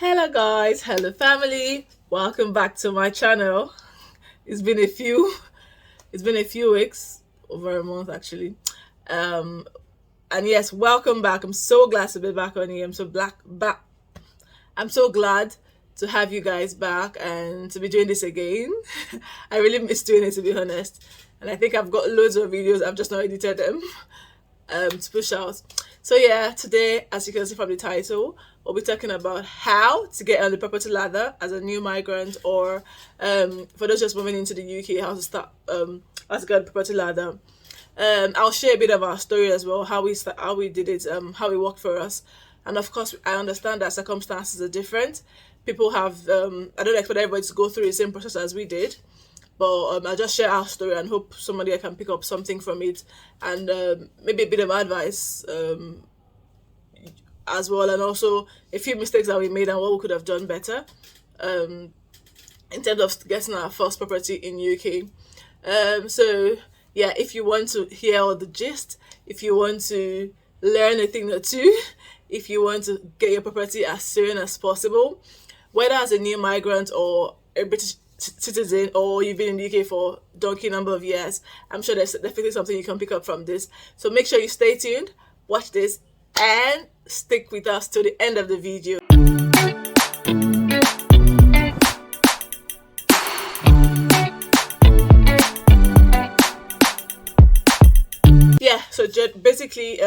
Hello guys, hello family. Welcome back to my channel. It's been a few it's been a few weeks, over a month actually. Um and yes, welcome back. I'm so glad to be back on here. I'm so glad to have you guys back and to be doing this again. I really miss doing it, to be honest. And I think I've got loads of videos, I've just not edited them to push out. So yeah, today, as you can see from the title, we'll be talking about how to get on the property ladder as a new migrant, or for those just moving into the UK, how to start how to get on the property ladder. I'll share a bit of our story as well, how we did it, how it worked for us, and of course, I understand that circumstances are different. People have I don't expect everybody to go through the same process as we did, but I'll just share our story and hope somebody can pick up something from it, and maybe a bit of advice as well, and also a few mistakes that we made and what we could have done better um, in terms of getting our first property in UK. So yeah, if you want to hear all the gist, if you want to learn a thing or two, if you want to get your property as soon as possible, whether as a new migrant or a British citizen, or you've been in the UK for donkey number of years, I'm sure there's definitely something you can pick up from this. So make sure you stay tuned, watch this, and stick with us to the end of the video. Yeah, so basically,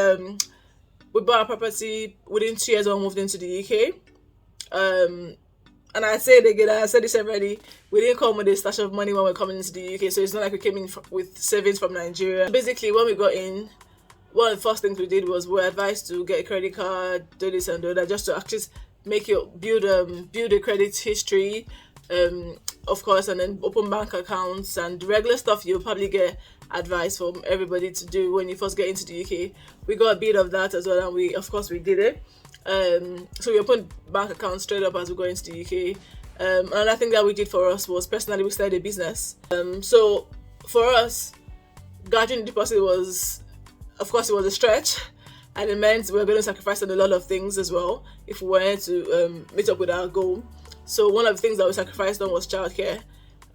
we bought our property within 2 years when we moved into the UK. And I say it again, I said this already, we didn't come with a stash of money when we are coming into the UK, so it's not like we came in with savings from Nigeria. Basically, when we got in, one of the first things we did was we were advised to get a credit card, do this and do that, just to actually make your build a credit history, of course, and then open bank accounts and the regular stuff you'll probably get advice from everybody to do when you first get into the UK. We got a bit of that as well, and we did it. So we opened bank accounts straight up as we got into the UK. Another thing that we did for us was, personally, we started a business. So for us, gathering the deposit was, of course, it was a stretch, and it meant we were going to sacrifice on a lot of things as well if we wanted to meet up with our goal. So one of the things that we sacrificed on was childcare.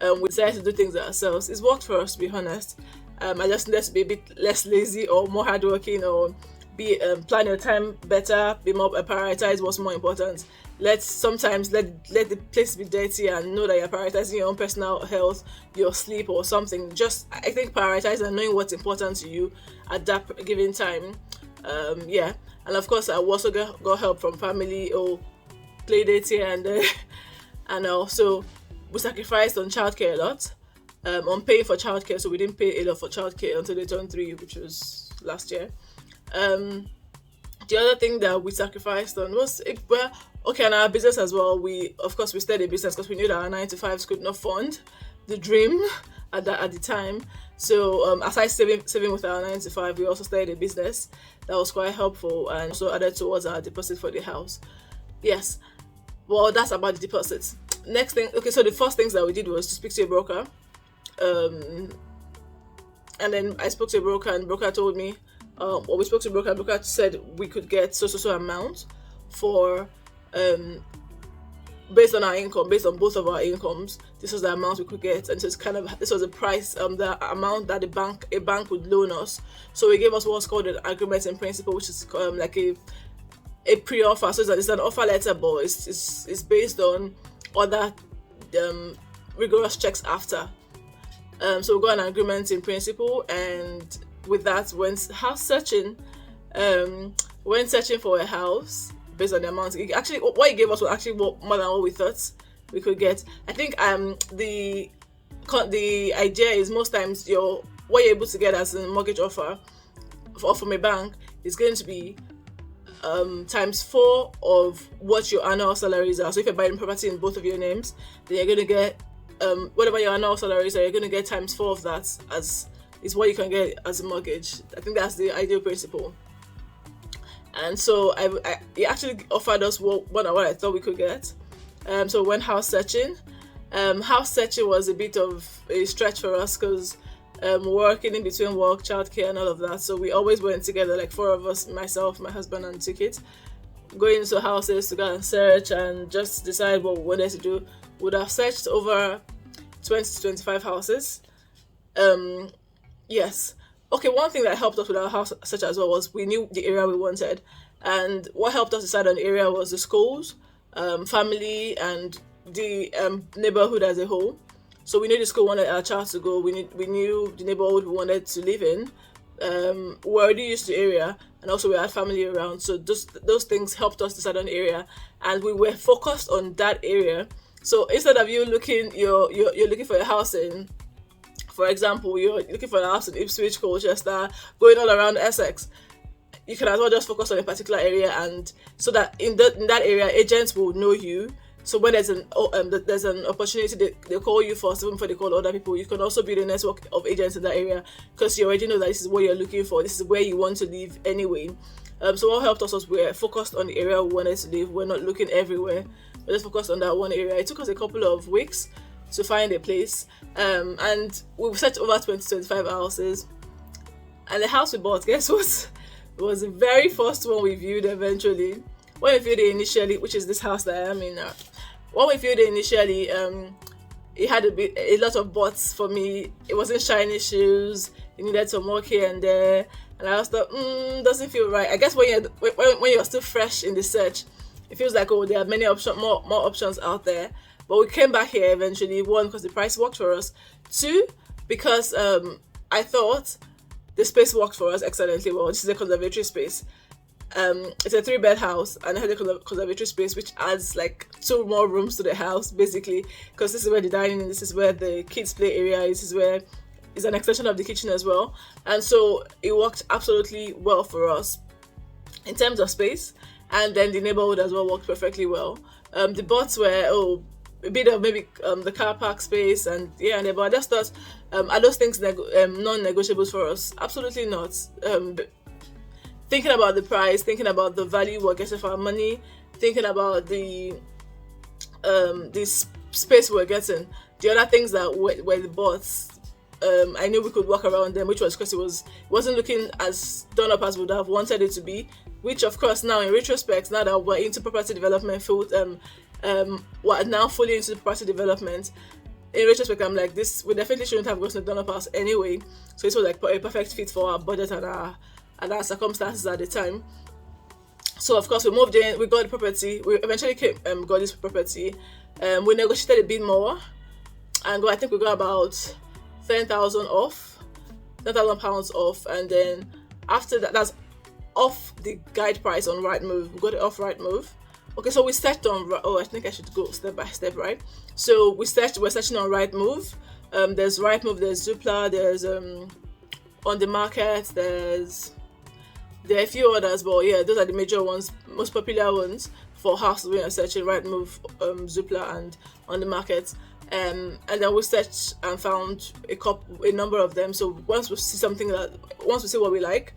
We decided to do things ourselves. It's worked for us, to be honest. I just needed to be a bit less lazy or more hardworking, or be plan your time better, be more prioritize what's more important. Sometimes let the place be dirty and know that you're prioritizing your own personal health, your sleep or something. Just, I think, prioritize and knowing what's important to you at that given time. Yeah, and of course I also got help from family or play dates here and there. And also we sacrificed on childcare a lot, on paying for childcare. So we didn't pay a lot for childcare until they turned 3, which was last year. The other thing that we sacrificed on was, okay, and our business as well. We started a business because we knew that our 9 to 5s could not fund the dream at the time. So aside saving with our 9 to 5, we also started a business that was quite helpful and also added towards our deposit for the house. Yes, well, that's about the deposits. Next thing, okay, so the first things that we did was to speak to a broker, and then I spoke to a broker, and the broker told me, we spoke to a broker, and the broker said we could get so amount for based on our income, based on both of our incomes. This was the amount we could get, and so this was the price, the amount that a bank would loan us. So he gave us what's called an agreement in principle, which is like a pre-offer. So it's an offer letter, but it's based on other rigorous checks after. So we got an agreement in principle, and with that went house searching. Went searching for a house based on the amount. What he gave us was actually more than what we thought we could get. I think the idea is, most times what you're able to get as a mortgage offer from a bank is going to be times 4 of what your annual salaries are. So if you're buying property in both of your names, then you're going to get whatever your annual salaries are, you're going to get times 4 of that as is what you can get as a mortgage. I think that's the ideal principle. And so he actually offered us more than what I thought we could get. So we went house searching. House searching was a bit of a stretch for us because working in between work, childcare, and all of that. So we always went together, like 4 of us, myself, my husband, and 2 kids. going into houses to go and search and just decide what we wanted to do, would have searched over 20 to 25 houses. Yes. Okay, one thing that helped us with our house search as well was we knew the area we wanted. And what helped us decide on the area was the schools, family, and the neighborhood as a whole. So we knew the school we wanted our child to go. We knew the neighborhood we wanted to live in. We're already used to the area, and also we had family around. So those things helped us decide on the area, and we were focused on that area. So instead of you looking, you're looking for a house in, for example, you're looking for a house in Ipswich, Colchester, going all around Essex. You can as well just focus on a particular area, and so that in that area, agents will know you. So when there's an opportunity, they call you first, even before they call other people. You can also build a network of agents in that area because you already know that this is what you're looking for. This is where you want to live anyway. So what helped us was we're focused on the area we wanted to live. We're not looking everywhere. We're just focused on that one area. It took us a couple of weeks to find a place, and we searched over 20-25 houses. And the house we bought, guess what? It was the very first one we viewed eventually. When we viewed it initially, which is this house that I am in now, when we viewed it initially, it had a lot of buts for me. It wasn't shiny shoes. It needed some work here and there, and I was thought, doesn't feel right. I guess when you're still fresh in the search, it feels like, oh, there are many more options out there. But we came back here eventually. One, because the price worked for us. Two, because I thought the space worked for us excellently well. This is a conservatory space. It's a 3-bed house, and it has a conservatory space which adds like 2 more rooms to the house, basically, because this is where the dining is, this is where the kids play area is, this is where is an extension of the kitchen as well. And so it worked absolutely well for us in terms of space, and then the neighborhood as well worked perfectly well. The bots were a bit of maybe the car park space and but I just thought, are those things non-negotiables for us? Absolutely not. Thinking about the price, thinking about the value we're getting for our money, thinking about the space we're getting, the other things that were the bots, I knew we could work around them, which was because it wasn't looking as done up as we would have wanted it to be. Which, of course, now in retrospect, now that we're into property development field, we're now fully into property development. In retrospect, I'm like, this we definitely shouldn't have gotten a done up house anyway. So this was like a perfect fit for our budget and our circumstances at the time. So of course we moved in, we got the property, we eventually got this property. We negotiated a bit more, and I think we got about £10,000 off, and then after that, that's off the guide price on Rightmove. We got it off Rightmove. Okay, so we searched on. I think I should go step by step, right? So we're searching on Rightmove. There's Rightmove, there's Zoopla, there's On the Market, there are a few others, but yeah, those are the major ones, most popular ones for houses when you're searching: Rightmove, Zoopla, and On the Market. And then we searched and found a number of them. So once we see what we like,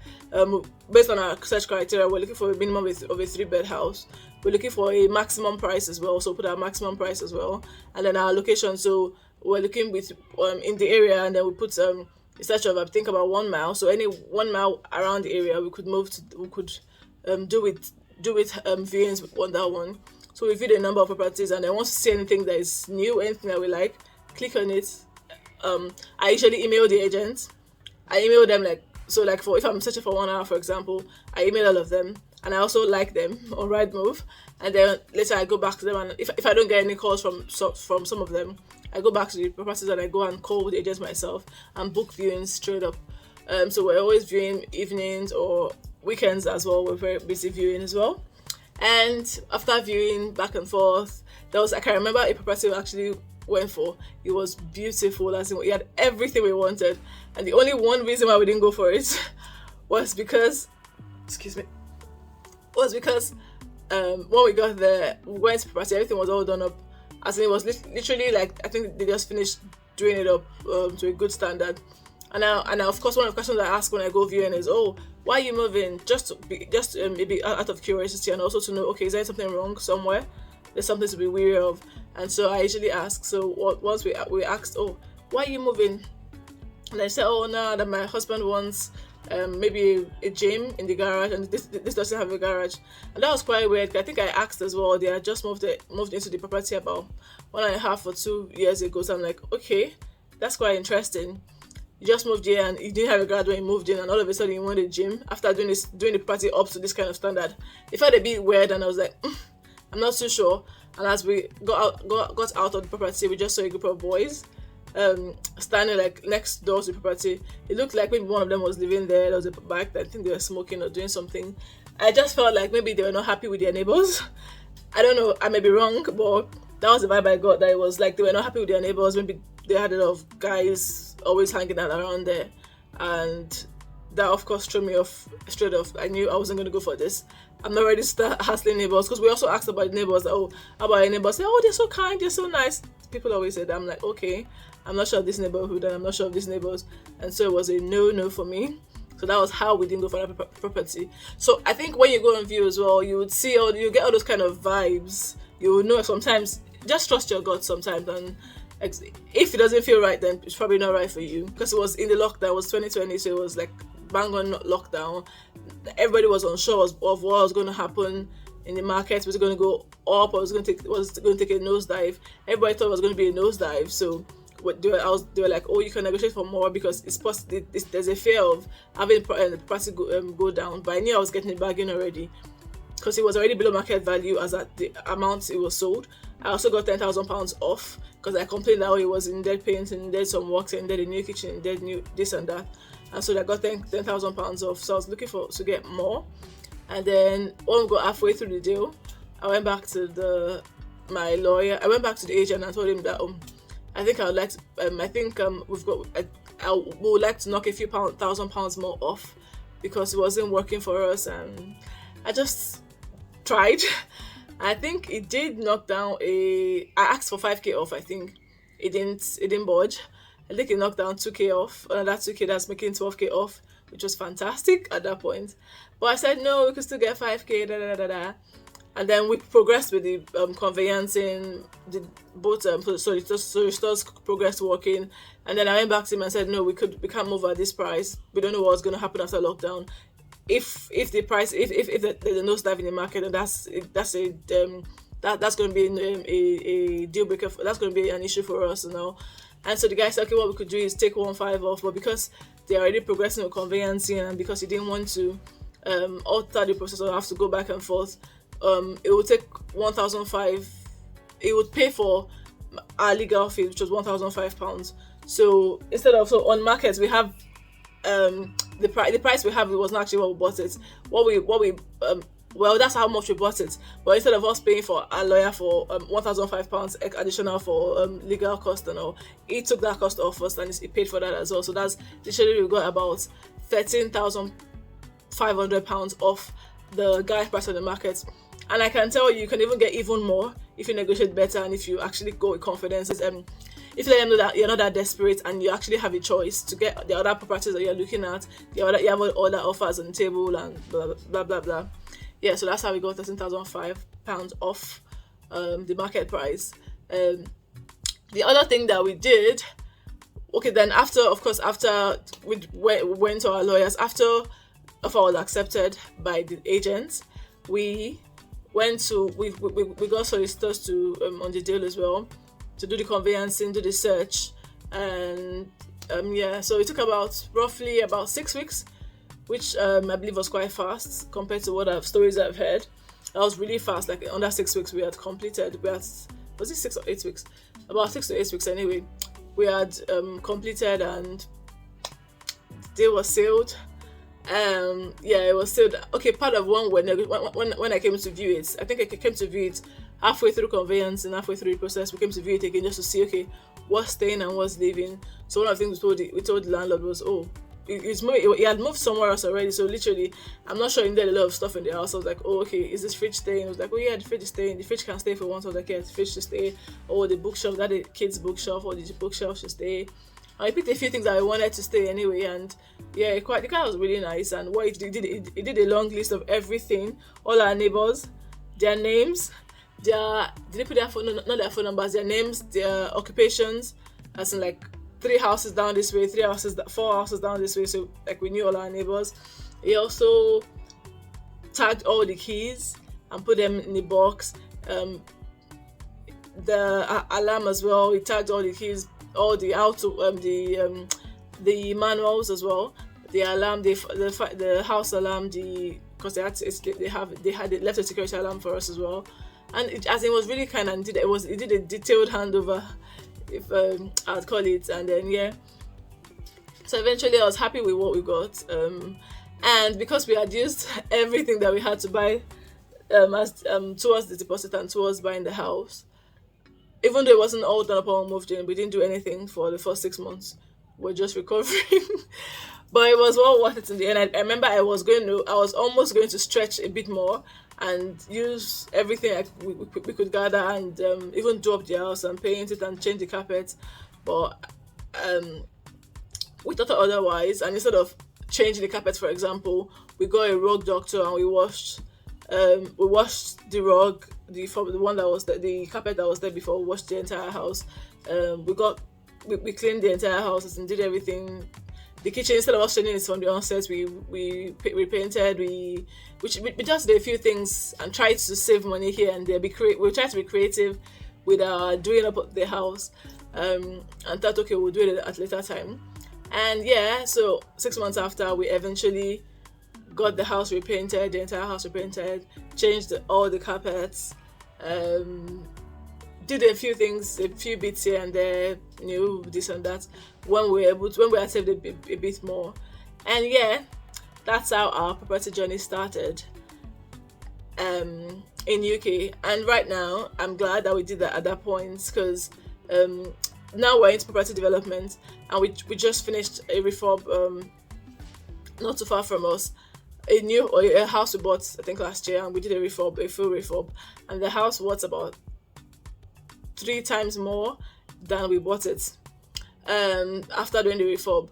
based on our search criteria, we're looking for a minimum of a 3-bed house. We're looking for a maximum price as well, so put our maximum price as well, and then our location. So we're looking with in the area, and then we put a search of, I think, about 1 mile. So any 1 mile around the area, we could do with viewings on that one. So we viewed a number of properties, and then once we see anything that is new, anything that we like, click on it. I usually email the agents. I email them for if I'm searching for 1 hour, for example, I email all of them, and I also like them on Rightmove. And then later I go back to them, and if I don't get any calls from some of them, I go back to the properties and I go and call the agents myself and book viewings straight up. So we're always viewing evenings or weekends as well. We're very busy viewing as well. And after viewing back and forth, I can remember a property we actually went for. It was beautiful, as in we had everything we wanted. And the only one reason why we didn't go for it was because when we got there, we went to the property, everything was all done up. As in, it was literally like, I think they just finished doing it up to a good standard. And now, of course, one of the questions I ask when I go viewing is, why are you moving? Just maybe out of curiosity, and also to know, okay, is there something wrong somewhere? There's something to be wary of. And so I usually ask. So once we asked, why are you moving? And I said, no, that my husband wants maybe a gym in the garage, and this doesn't have a garage, and that was quite weird. I think I asked as well. They had just moved into the property about 1.5 or 2 years ago. So I'm like, okay, that's quite interesting. You just moved here and you didn't have a garage when you moved in, and all of a sudden you want a gym after doing the property up to this kind of standard. It felt a bit weird, and I was like, I'm not too sure. And as we got out of the property, we just saw a group of boys standing like next door to the property. It looked like maybe one of them was living there. There was a bike that I think they were smoking or doing something. I just felt like maybe they were not happy with their neighbors. I don't know, I may be wrong, but that was the vibe I got, that it was like they were not happy with their neighbors. Maybe they had a lot of guys always hanging out around there, and that of course threw me off straight off. I knew I wasn't going to go for this. I'm not ready to start hassling neighbors, because we also asked about the neighbors. Oh, how about your neighbors? Say, oh, they're so kind, they're so nice. People always say that. I'm like, okay, I'm not sure of this neighborhood, and I'm not sure of these neighbors, and so it was a no for me. So that was how we didn't go for that property. So I think when you go and view as well, you would see you get all those kind of vibes. You would know sometimes. Just trust your gut sometimes, and if it doesn't feel right, then it's probably not right for you. Because it was in the lockdown, it was 2020, so it was like bang on lockdown. Everybody was unsure of what was going to happen in the market. Was it going to go up, or was it going to take a nosedive? Everybody thought it was going to be a nosedive. So they were like, oh, you can negotiate for more because it's possible. There's a fear of having the price go down. But I knew I was getting a bargain already, because it was already below market value as at the amount it was sold. I also got £10,000 off, because I complained that it was in dead paint and dead some works and dead a new kitchen and dead new this and that, and so I got £10,000 off. So I was looking to get more, and then when we got halfway through the deal, I went back to my lawyer. I went back to the agent and told him that I think I would like to. I think I would like to knock a few £1,000 more off, because it wasn't working for us, and I just tried. I think it did knock down I asked for 5k off. I think it didn't budge. I think it knocked down 2k off. Another 2k, that's making 12k off, which was fantastic at that point. But I said no, we could still get 5k. And then we progressed with the conveyancing. So the stores progressed working. And then I went back to him and said, no, we can't move at this price. We don't know what's going to happen after lockdown. If the price, if there's a nosedive in the market, and that's going to be a deal breaker. That's going to be an issue for us, And so the guy said, okay, what we could do is take 1.5 off, but because they're already progressing with conveyancing, and because he didn't want to alter the process or have to go back and forth, it would take 1,005. It would pay for our legal fee, which was £1,005. So instead of on markets we have the price we have, it was not actually what we bought it. Well, that's how much we bought it. But instead of us paying for our lawyer for £1,005 additional for legal cost and all, he took that cost off us, and he paid for that as well. So that's literally, we got about £13,500 off the guide price on the market. And I can tell you can even get even more if you negotiate better, and if you actually go with confidence. If you let them know that you're not that desperate, and you actually have a choice to get the other properties that you're looking at, you have other offers on the table, and blah blah blah blah. Yeah, so that's how we got £13,500 off the market price. The other thing that we did, then after we went to our lawyers, after offer was accepted by the agents, we got solicitors to on the deal as well, to do the conveyancing, do the search, and so it took roughly about 6 weeks, which I believe was quite fast compared to stories I've heard. That was really fast. Like under 6 weeks we had completed. Was it 6 or 8 weeks? About 6 to 8 weeks anyway. We had completed, and the deal was sealed. It was sealed. Okay, part of when I came to view it, I think I came to view it halfway through conveyance and halfway through the process. We came to view it again just to see, okay, what's staying and what's leaving. So one of the things we told the landlord was, he had moved somewhere else already. So literally, I'm not sure he did a lot of stuff in the house. I was like, oh, okay, is this fridge staying? I was like, oh yeah, the fridge is staying. The fridge can stay for once. I was like, yeah, the fridge should stay. Or the bookshelf, that the kids' bookshelf, or the bookshelf should stay. I picked a few things that I wanted to stay anyway, and yeah, the guy was really nice. And what he did a long list of everything, all our neighbors, their names, did they put their phone, not their phone numbers, their names, their occupations, as in like three houses down this way, four houses down this way, so like we knew all our neighbors. He also tagged all the keys and put them in the box. The alarm as well. We tagged all the keys, all the the manuals as well. The alarm, the house alarm, because they had left a security alarm for us as well. And it was really kind, and it did a detailed handover, if I'd call it. And then so eventually I was happy with what we got. And because we had used everything that we had to buy towards the deposit and towards buying the house, even though it wasn't all done upon we moved in, we didn't do anything for the first 6 months. We're just recovering. But it was well worth it in the end. I remember I was almost going to stretch a bit more and use everything we could gather, and even do up the house and paint it and change the carpet. But we thought otherwise, and instead of changing the carpet, for example, we got a rug doctor and we washed the rug, the one that was the carpet that was there before. We washed the entire house. We cleaned the entire house and did everything. The kitchen, instead of us changing it from the onset, we painted. We just did a few things and tried to save money here and there. We tried to be creative with doing up the house, and thought, okay, we'll do it at a later time. And so 6 months after, we eventually got the house repainted, the entire house repainted, changed all the carpets, did a few things, a few bits here and there, this and that, when we had saved a bit more. And that's how our property journey started in UK. And right now, I'm glad that we did that at that point, because now we're into property development, and we just finished a refurb not too far from us. A house we bought, I think, last year, and we did a full refurb, and the house was about 3 times more than we bought it after doing the refurb.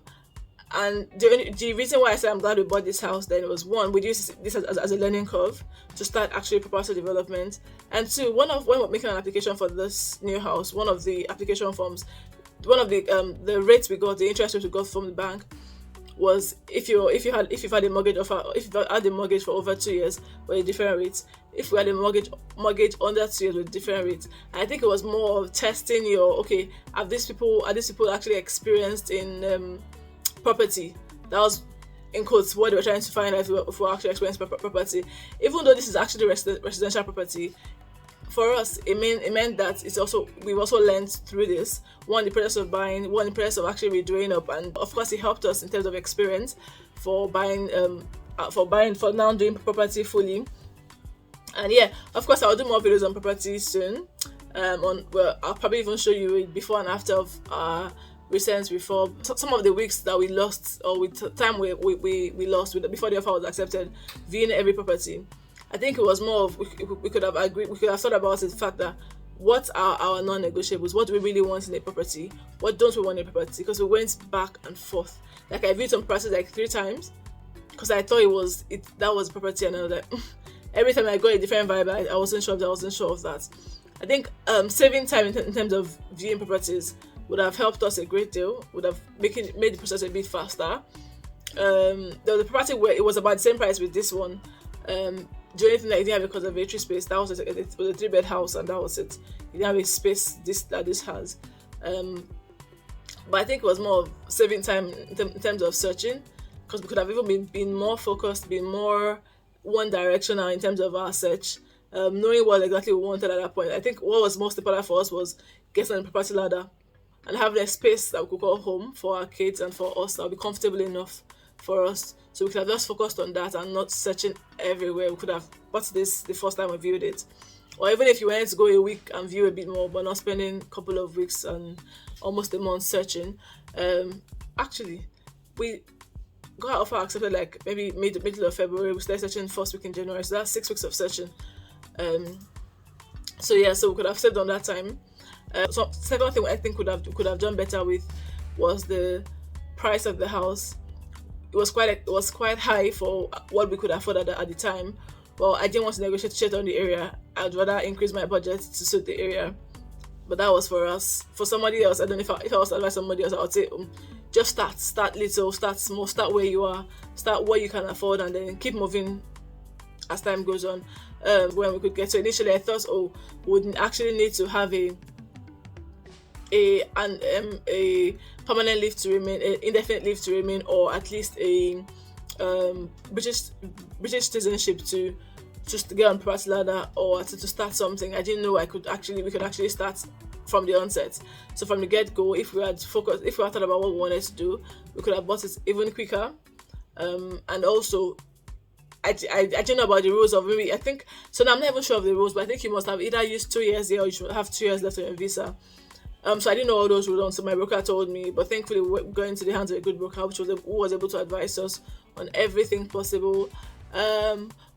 And the reason why I say I'm glad we bought this house then was, one, we used this as a learning curve to start actually property development, and two, when we're making an application for this new house, one of the application forms, one of the rates we got, the interest rate we got from the bank, was if you've had a mortgage offer, if you've had a mortgage for over 2 years, with a different rate. If we had a mortgage under 2 years, with different rates. And I think it was more of testing are these people actually experienced in property? That was, in quotes, what they were trying to find out, if we're actually experienced property. Even though this is actually residential property, for us, it meant that we've also learned through this, one, the process of buying, one, the process of actually redoing up, and of course it helped us in terms of experience for now doing property fully. And of course I'll do more videos on property soon. I'll probably even show you before and after of our recent refurb, some of the weeks that we lost, or with time we lost before the offer was accepted, viewing every property. I think it was more of, we could have thought about it, the fact that what are our non-negotiables? What do we really want in a property? What don't we want in a property? Because we went back and forth. Like, I viewed some properties like 3 times because I thought that was a property, and I was like, every time I got a different vibe. I wasn't sure of that. I think saving time in terms of viewing properties would have helped us a great deal. Would have made the process a bit faster. There was a property where it was about the same price with this one. The only thing that it didn't have a conservatory space, it was a 3-bed house, and that was it. It didn't have a space that this has. But I think it was more of saving time in terms of searching, because we could have even been more focused, been more one directional in terms of our search, knowing what exactly we wanted at that point. I think what was most important for us was getting on the property ladder and having a space that we could call home for our kids and for us that would be comfortable enough for us. So we could have just focused on that and not searching everywhere. We could have bought this the first time we viewed it. Or even if you wanted to go a week and view a bit more, but not spending a couple of weeks and almost a month searching. Actually, we got our offer accepted like maybe middle of February. We started searching first week in January. So that's 6 weeks of searching. So we could have saved on that time. So second thing I think could have done better with was the price of the house. It was quite high for what we could afford at the time. Well, I didn't want to negotiate on the area. I'd rather increase my budget to suit the area. But that was for us. For somebody else, I don't know if I was to advise somebody else, I would say just start little, start small, start where you are, start what you can afford, and then keep moving as time goes on. When we could get to, initially I thought, we would actually need to have a permanent leave to remain, indefinite leave to remain, or at least a British citizenship to just get on property ladder, or to start something. I didn't know we could actually start from the onset. So from the get-go, if we had thought about what we wanted to do, we could have bought it even quicker. And also, I didn't know about the rules of, maybe, I think, so now I'm not even sure of the rules, but I think you must have either used 2 years here, or you should have 2 years left on your visa. So I didn't know all those rules, so my broker told me, but thankfully we got into the hands of a good broker, who was able to advise us on everything possible.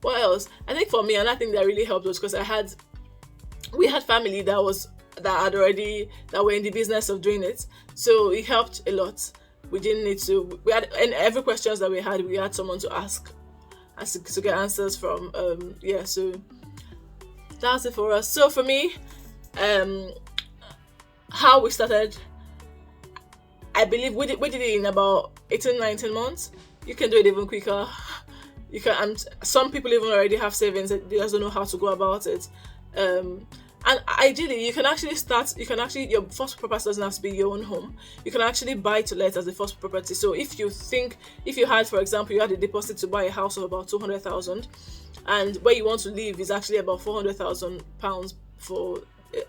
What else? I think for me, another thing that really helped was because we had family that were in the business of doing it, so it helped a lot. We didn't need to. And every questions that we had someone to ask to get answers from. So that's it for us. So for me, how we started, I believe we did it in about 18-19 months. You can do it even quicker. You can, and some people even already have savings, they just don't know how to go about it. And ideally, your first property doesn't have to be your own home. You can actually buy to let as the first property. So if you had, for example, you had a deposit to buy a house of about 200,000, and where you want to live is actually about 400,000 pounds for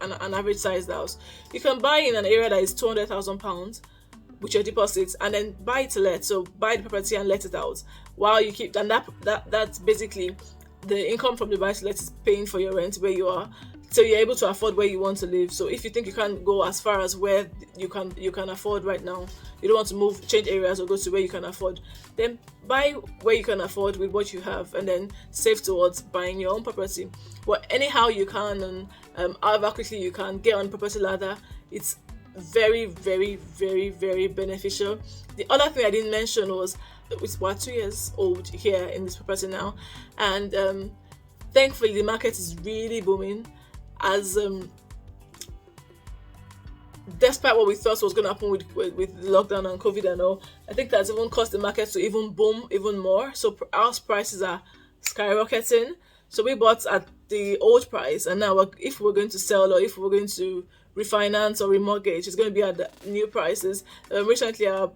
an average sized house, you can buy in an area that is 200,000 pounds with your deposits, and then buy to let. So buy the property and let it out while you keep, and that's basically the income from the buy to let is paying for your rent where you are, so you're able to afford where you want to live. So if you think you can't go as far as where you can afford right now, you don't want to change areas or go to where you can afford, then buy where you can afford with what you have, and then save towards buying your own property. But anyhow you can, and however quickly you can, get on property ladder. It's very, very, very, very beneficial. The other thing I didn't mention was we're 2 years old here in this property now, and thankfully the market is really booming. As despite what we thought was going to happen with lockdown and COVID and all, I think that's even caused the market to even boom even more. So house prices are skyrocketing. So we bought at the old price, and now if we're going to sell, or if we're going to refinance or remortgage, it's going to be at the new prices. Recently, our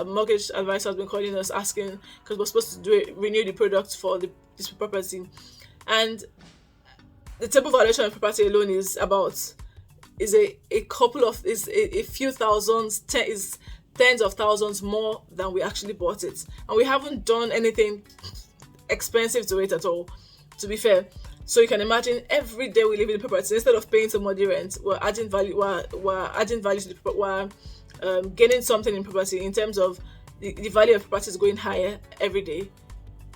mortgage advisor has been calling us, asking, because we're supposed to renew the product for this property, and the table valuation of property alone is a few thousands, tens of thousands more than we actually bought it, and we haven't done anything expensive to it at all, to be fair. So you can imagine, every day we live in the property, instead of paying somebody rent, we're adding value. We're adding value to the property. We're gaining something in property in terms of the value of property is going higher every day,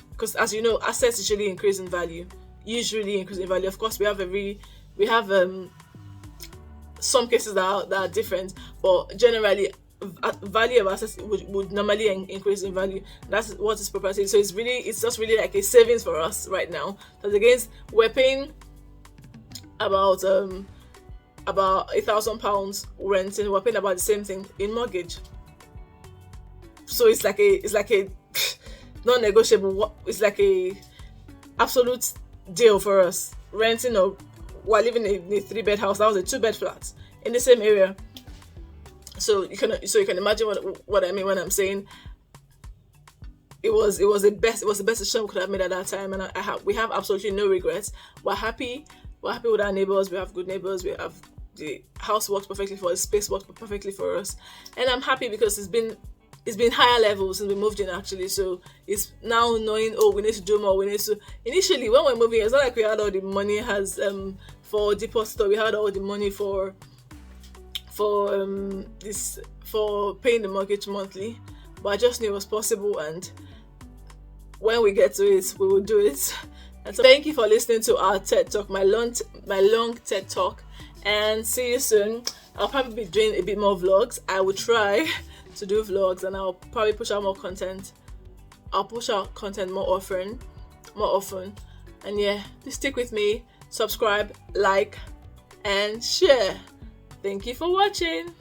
because as you know, assets usually increase in value. Of course, we have some cases that are different, but generally value of assets would normally increase in value. That's what is property. So it's just really like a savings for us right now. Because against, we're paying about £1,000 renting, we're paying about the same thing in mortgage. So it's like a non-negotiable. It's like a absolute deal for us, renting, or we're living in a 3-bed house. That was a 2-bed flat in the same area. So you can imagine what I mean when I'm saying it was the best decision we could have made at that time, and we have absolutely no regrets. We're happy with our neighbors. We have good neighbors. We have, the house works perfectly for us, space works perfectly for us, and I'm happy because it's been higher levels since we moved in, actually. So it's now knowing, we need to do more. Initially when we're moving, it's not like we had all the money for deposit, or we had all the money for paying the mortgage monthly, but I just knew it was possible, and when we get to it, we will do it. And so thank you for listening to our TED Talk, my long TED Talk, and see you soon. I'll probably be doing a bit more vlogs. I will try to do vlogs, and I'll probably push out more content. I'll push out content more often, and yeah, please stick with me, subscribe, like, and share. Thank you for watching.